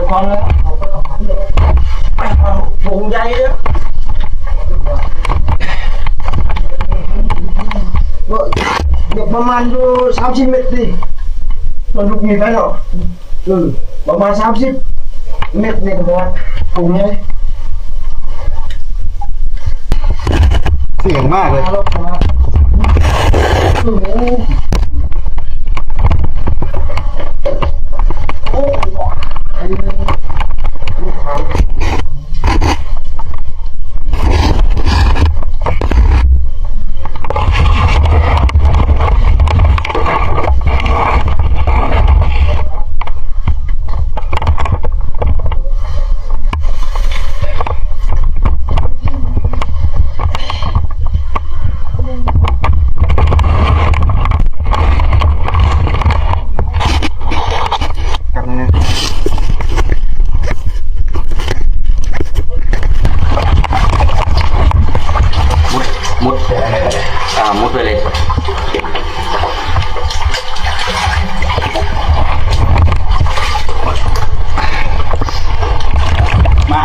ก่อนแล้วเอาไปเอาเลยไปเอาถุงใหญ่เลยเดี๋ยวประมาณดู30 เมตรดิมันลูกมีไปหรอประมาณ30 เมตรเนี่ยครับถุงใหญ่เสี่ยงมากเลยมุดไปเลยมา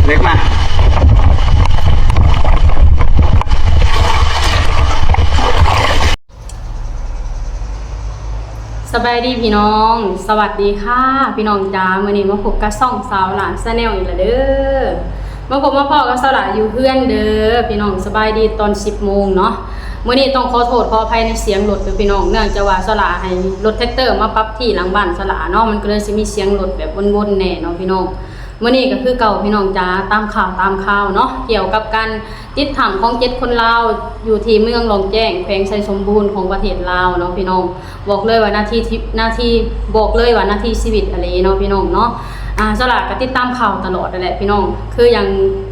เล็กมาสบายดีพี่น้องสวัสดีค่ะพี่น้องจ้ามื้อนี้มาพบกับช่องสาวหลานชาแนลอีกแล้วเด้อมาพบมาพ่อกับสาวหลานอยู่เพื่อนเด้อพี่น้องสบายดีตอน 10 โมงเนาะมื้อนี้ต้องขอโทษขออภัยในเสียงรถเด้อพี่น้องเนื่องจากว่าสาวหลานให้รถแท็กเตอร์มาปรับที่หลังบ้านสาวหลานเนาะมันก็เลยสิมีเสียงรถแบบวนๆแน่เนาะพี่น้องมื้อนี้ก็คือเก่าพี่น้องจ้าตามข่าวเนาะเกี่ยวกับการติดถ้ำของ7คนลาวอยู่ที่เมืองหลองแจ้งแขวงไชยสมบูรณ์ของประเทศลาวเนาะพี่น้องบอกเลยว่าหน้าที่บอกเลยว่าหน้าที่ชีวิตอะไรเนาะพี่น้องเนาะสลากก็ติดตามข่าวตลอดนั่นแหละพี่น้องคืออย่าง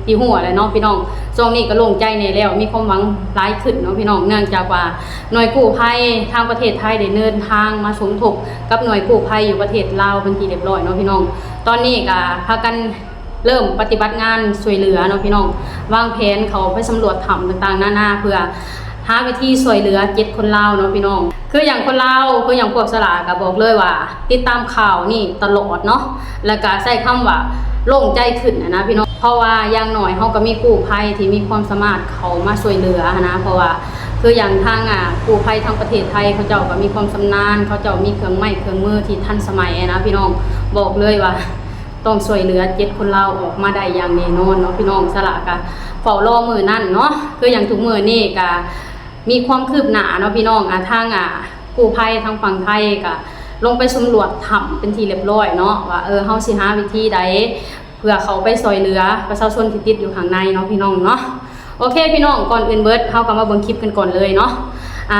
ที่หัวเลยเนาะพี่น้องช่วงนี้ก็โล่งใจในแล้วมีความหวังหลายขึ้นเนาะพี่น้องเนื่องจากว่าหน่วยกู้ภัยทางประเทศไทยได้เดินทางมาสมทบกับหน่วยกู้ภัยอยู่ประเทศลาวเป็นที่เรียบร้อยเนาะพี่น้องตอนนี้ก็พากันเริ่มปฏิบัติงานช่วยเหลือเนาะพี่น้องวางแผนเขาไปสำรวจถ้ำต่างๆนานาเพื่อหาวิธีช่วยเหลือ7คนลาวเนาะพี่น้องคืออย่างคนลาวคืออย่างพวกสลาก็บอกเลยว่าติดตามข่าวนี่ตลอดเนาะแล้วก็ใช้คำว่าโล่งใจขึ้นนะพี่น้องเพราะว่าอย่างหน่อยเฮาก็มีกู้ภัยที่มีความสามารถเขามาช่วยเหลือนะเพราะว่าคืออย่างทางกู้ภัยทางประเทศไทยเขาเจ้าก็มีความชำนาญเขาเจ้ามีเครื่องไม้เครื่องมือที่ทันสมัยนะพี่น้องบอกเลยว่าต้องช่วยเหลือ7คนลาวออกมาได้อย่างแน่นอนเนาะพี่น้องสลากะเฝ้ารอมื้อนั้นเนาะคืออย่างทุกมื้อนี่ก็มีความคืบหน้าเนาะพี่น้องทางกู้ภัยทางฝั่งไทยก็ลงไปสำรวจถ้ำเป็นที่เรียบร้อยเนาะว่าเฮาสิหาวิธีใดเพื่อเขาไปช่วยเหลือประชาชนที่ติดอยู่ข้างในเนาะพี่น้องเนาะโอเคพี่น้องก่อนอื่นเบิดเฮาก็มาเบิ่งคลิปกันก่อนเลยเนาะ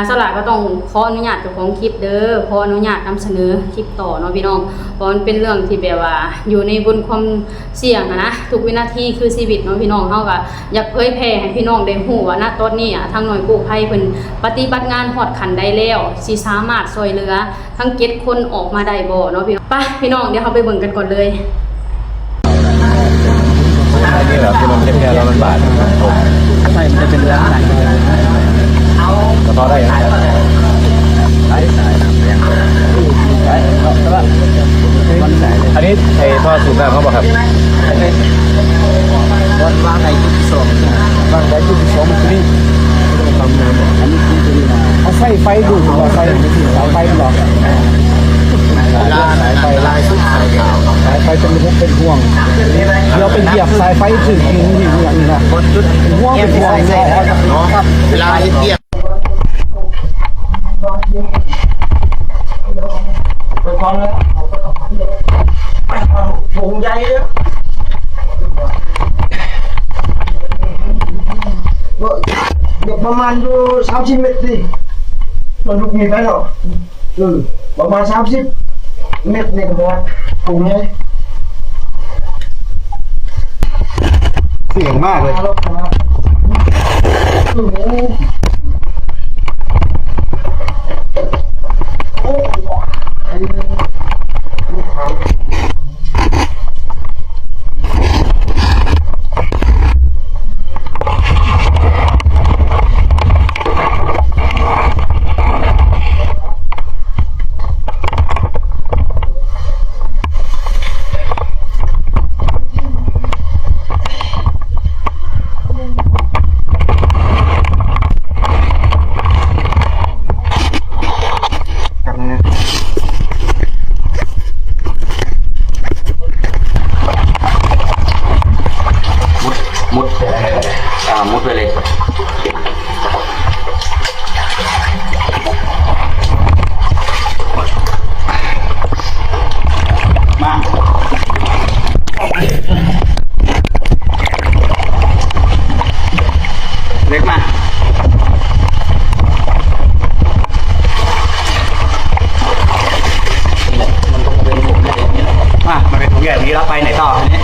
สลากก็ต้องขออนุญาตเจ้าของคลิปเด้อขออนุญาตนำเสนอคลิปต่อเนาะพี่น้องเพราะมันเป็นเรื่องที่แบบว่าอยู่ในบนความเสี่ยงนะทุกวินาทีคือชีวิตเนาะพี่น้องเฮาก็อยากเผยแพร่ให้พี่น้องได้ฮู้ว่าณตอนนี้ทางหน่วยกู้ภัยเพิ่นปฏิบัติงานฮอดขั้นใดแล้วสิสามารถช่วยเหลือทั้ง7คนออกมาได้บ่เนาะพี่น้องไปพี่น้องเดี๋ยวเฮาไปเบิ่งกันก่อนเลยนี่แบบคือมันเทียบแล้วมันบาดใช่มันจะเป็นเรื่องไหนกระเพาะได้ยังไงอันนี้ไอ้ท่อสูบน้ำเขาบอกครับวันวางในจุดที่2วางในจุดที่2มันคือนี่ทำน้ำอันนี้คือตัวนี้เอาไฟดูดหรือว่าไฟไม่ถึงเสาไฟหรอกสายไฟลายสุดสายขาวสายไฟเป็นห่วงเราเป็นเหยียบสายไฟถึงอย่างนี้นะเป็นห่วงครับเวลาเหยียบไปก่อนแล้วเอาไปเอาเลยไปเอาถุงใหญ่เลยเดี๋ยวประมาณดู30 เมตรดิมันลูกมีไปหรอประมาณ30 เมตรเนี่ยครับถุงใหญ่เสี่ยงมากเลย มุดไปเลยมาเล็กมามันเป็นถุงใหญ่นี้แล้วไปไหนต่อทีนี้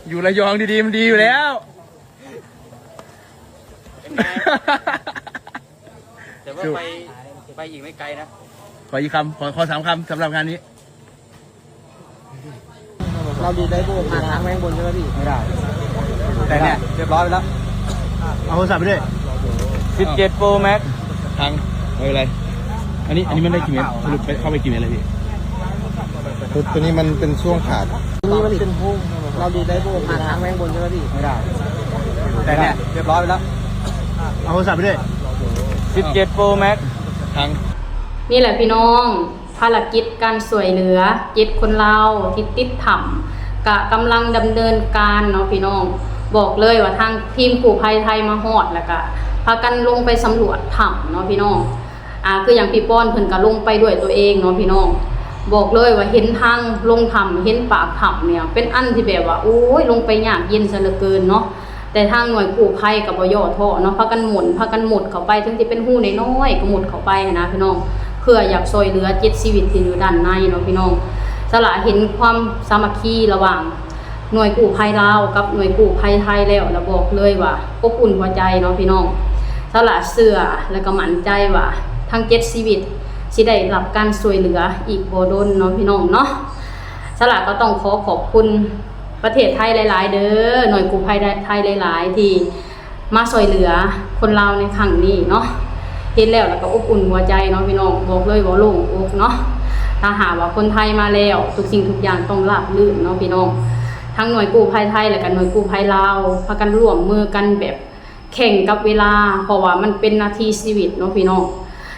อยู่ระยองดีๆมันดีอยู่แล้ว แต่ว่าไปอีกไม่ไกลนะ ขออีกคำขอ3 คำสำหรับงานนี้ เราดีได้โบมาทางแมงบนใช่ไหมพี่ไม่ได้แต่เนี่ยเรียบร้อยไปแล้ว เอาโทรศัพท์ไปด้วย 17 Pro Max ทางไม่เป็นไรอันนี้มันได้กี่เมตรสรุปเข้าไปกี่เมตรเลยพี่ ตัวนี้มันเป็นช่วงขาด นี่มันเป็นพุ่งเราดีได้โบมาทางแมงบนใช่ไหมพี่ไม่ได้แต่เนี่ยเรียบร้อยไปแล้ว เอาโทรศัพท์ไปด้วย 17 Pro Max ทาง นี่แหละพี่น้องภารกิจการสวยเหลือจิตคนเราที่ติดถ้ำกะกำลังดำเนินการเนาะพี่น้องบอกเลยว่าทางทีมกู้ภัยไทยมาฮอดแล้วก็พากันลงไปสำรวจถ้ำเนาะพี่น้องคืออย่างพี่ป้อนเพิ่นก็ลงไปด้วยตัวเองเนาะพี่น้องบอกเลยว่าเห็นทางลงถ้ำเห็นปากถ้ำเนี่ยเป็นอันที่แบบว่าโอ้ยลงไปยากเย็นซะเหลือเกินเนาะแต่ทางหน่วยกู้ภัยกับบ่ย่อท้อเนาะพากันหมุนพากันหมุดเข้าไปถึงที่เป็นหู้น้อยๆก็หมุดเข้าไปนะพี่น้องเพื่ออยากช่วยเหลือ7ชีวิตที่อยู่ด้านในเนาะพี่น้องสละเห็นความสามัคคีระหว่างหน่วยกู้ภัยลาวกับหน่วยกู้ภัยไทยแล้วบอกเลยว่าอบอุ่นหัวใจเนาะพี่น้องสละเสื้อแล้วก็มั่นใจว่าทั้ง7ชีวิตสิได้รับการช่วยเหลืออีกบ่โดนเนาะพี่น้องเนาะสละก็ต้องขอบคุณประเทศไทยหลายๆเด้อหน่วยกู้ภัยไทยหลายๆที่มาช่วยเหลือคนลาวในครั้งนี้เนาะเห็นแล้วก็อบอุ่นหัวใจเนาะพี่น้องบอกเลยว่าโล่งอกเนาะถ้าหากว่าคนไทยมาแล้วทุกสิ่งทุกอย่างต้องราบรื่นเนาะพี่น้องทั้งหน่วยกู้ภัยไทยและก็หน่วยกู้ภัยลาวพากันร่วมมือกันแบบแข่งกับเวลาเพราะว่ามันเป็นนาทีชีวิตเนาะพี่น้อง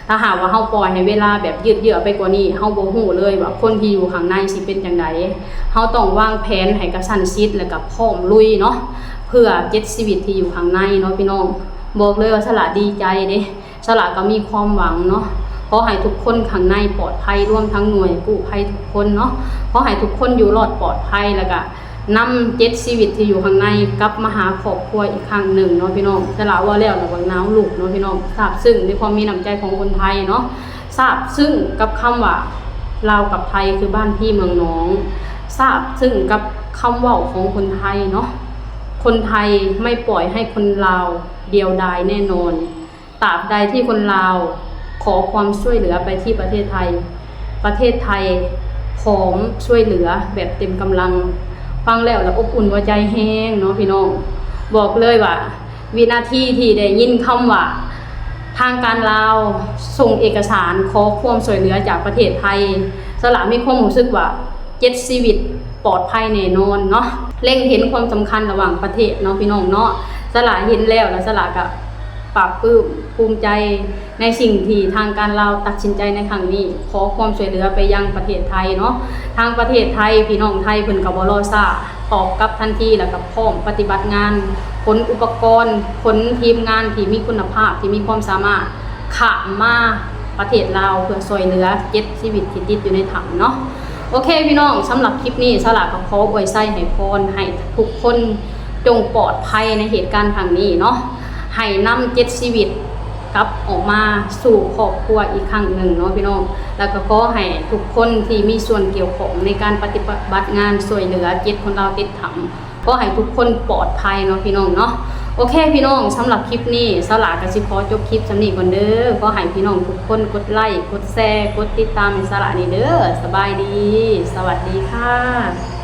ถ้าหากว่าเฮาปล่อยให้เวลาแบบยืดเยื้อไปกว่านี้เฮาบ่ฮู้เลยว่าคนที่อยู่ข้างในสิเป็นจังไดเฮาต้องวางแผนให้กระชั้นชิดแล้วก็พร้อมลุยเนาะเพื่อ7ชีวิตที่อยู่ข้างในเนาะพี่น้องบอกเลยว่าสละดีใจเด้สละก็มีความหวังเนาะขอให้ทุกคนข้างในปลอดภัยร่วมทั้งหน่วยกู้ภัยทุกคนเนาะขอให้ทุกคนอยู่รอดปลอดภัยแล้วก็นำ7ชีวิตที่อยู่ข้างในกลับมาหาครอบครัวอีกครั้งหนึ่งเนาะพี่น้องสละว่าแล้วระวังน้ำลูกเนาะพี่น้องทราบซึ้งในความมีน้ำใจของคนไทยเนาะทราบซึ้งกับคำว่าลาวกับไทยคือบ้านพี่เมืองน้องทราบซึ้งกับคำเว้าของคนไทยเนาะคนไทยไม่ปล่อยให้คนลาวเดียวดายแน่นอนตราบใดที่คนลาวขอความช่วยเหลือไปที่ประเทศไทยประเทศไทยพร้อมช่วยเหลือแบบเต็มกำลังฟังแล้วอบอุ่นหัวใจแห้งเนาะพี่น้องบอกเลยว่าวินาทีที่ได้ยินคำว่าทางการลาวส่งเอกสารขอความช่วยเหลือจากประเทศไทยสละมีความรู้สึกว่า7ชีวิตปลอดภัยแน่นอนเนาะเล็งเห็นความสำคัญระหว่างประเทศเนาะพี่น้องเนาะสละเห็นแล้วสละก็ปราบปลื้มภูมิใจในสิ่งที่ทางการลาวตัดสินใจในครั้งนี้ขอความช่วยเหลือไปยังประเทศไทยเนาะทางประเทศไทยพี่น้องไทยเพิ่นก็บ่รอช้าตอบกลับทันทีแล้วก็พร้อมปฏิบัติงานขนอุปกรณ์ขนทีมงานที่มีคุณภาพที่มีความสามารถข้ามมาประเทศลาวเพื่อช่วยเหลือ7ชีวิตที่ติดอยู่ในถ้ำเนาะโอเคพี่น้องสำหรับคลิปนี้สละก็ขออวยไส้ให้พรให้ทุกคนจงปลอดภัยในเหตุการณ์ครั้งนี้เนาะให้นำ7ชีวิตกลับออกมาสู่ครอบครัวอีกครั้งหนึ่งเนาะพี่น้องแล้วก็ขอให้ทุกคนที่มีส่วนเกี่ยวข้องในการปฏิบัติงานช่วยเหลือ7คนเราติดถ้ำก็ให้ทุกคนปลอดภัยเนาะพี่น้องเนาะโอเคพี่น้องสำหรับคลิปนี้สละก็สิขอจบคลิปสำนี้ก่อนเด้อก็ให้พี่น้องทุกคนกดไลค์กดแชร์กดติดตามให้สละนี่เด้อสบายดีสวัสดีค่ะ